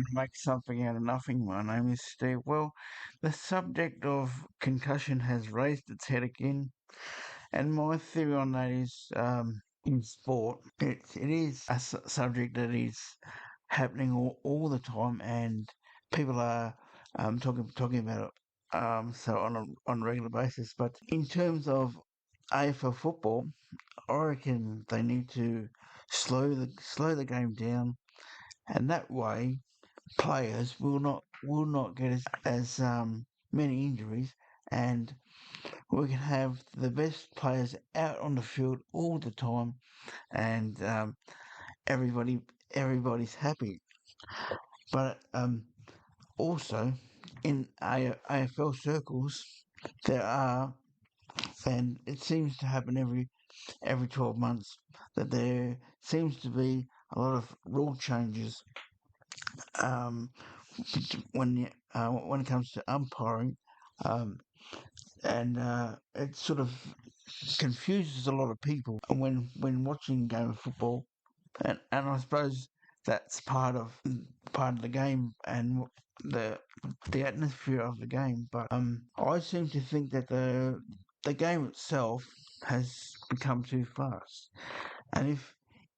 going to make something out of nothing. My name is Steve. Well, the subject of concussion has raised its head again, and my theory on that is in sport, it is a subject that is happening all the time, and people are talking about it so on a regular basis. But in terms of AFL football, I reckon they need to slow the game down, and that way players will not get as many injuries, and we can have the best players out on the field all the time, and everybody everybody's happy. But also in AFL circles, there are, and it seems to happen every 12 months, that there seems to be a lot of rule changes um, when it comes to umpiring, um, and it sort of confuses a lot of people when watching a game of football, and I suppose that's part of the game and the the atmosphere of the game. But I seem to think that the game itself has become too fast, and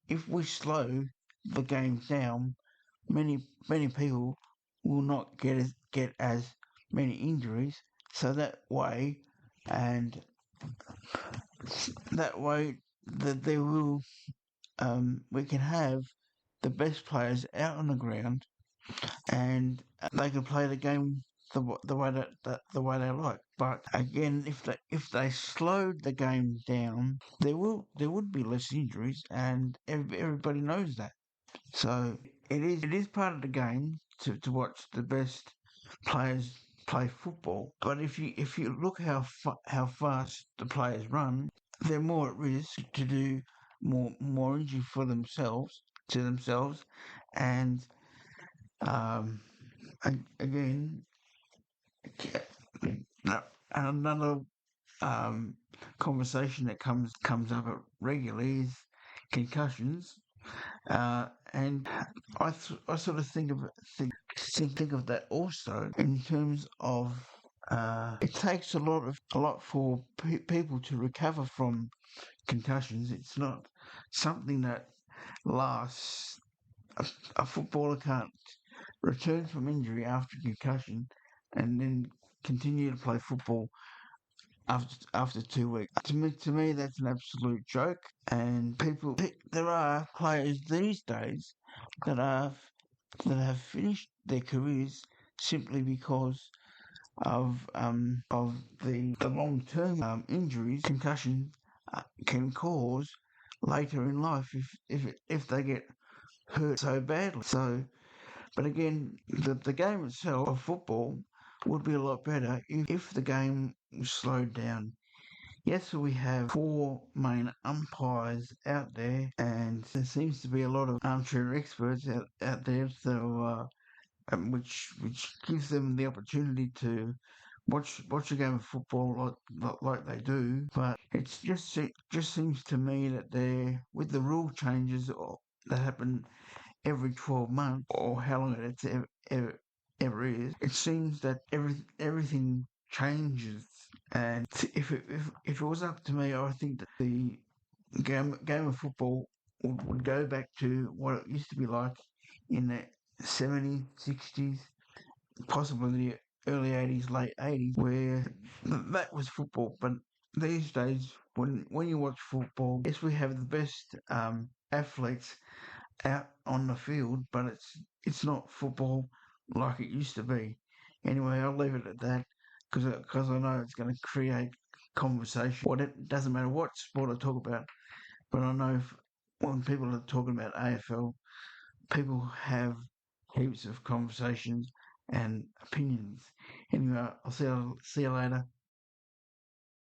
if we slow the game down, many people will not get as many injuries. So and that way that they will we can have the best players out on the ground, and they can play the game the way the way they like. But again, if they slowed the game down, there would be less injuries, and everybody knows that. So it is part of the game to watch the best players play football. But if you look how fast the players run, they're more at risk to do more injury for themselves, and um, again, another um, conversation that comes up regularly is concussions. And I sort of think of that also in terms of it takes a lot for people to recover from concussions. It's not something that lasts. A footballer can't return from injury after concussion and then continue to play football after 2 weeks. To me, that's an absolute joke. And there are players these days that have finished their careers simply because of the long term injuries concussion can cause later in life if they get hurt so badly. So, but again, the game itself of football would be a lot better if the game was slowed down. Yes, we have four main umpires out there, and there seems to be a lot of armchair experts out there, so which gives them the opportunity to watch a game of football like they do. But it just seems to me that they're with the rule changes that happen every 12 months, or how long ever is. It seems that everything changes, and if it was up to me, I think that the game of football would go back to what it used to be like in the 70s, 60s, possibly the early 80s, late 80s, where that was football. But these days, when you watch football, yes, we have the best athletes out on the field, but it's not football like it used to be. Anyway, I'll leave it at that because I know it's going to create conversation. What it doesn't matter what sport I talk about, but I know when people are talking about AFL, people have heaps of conversations and opinions. Anyway, I'll see you later.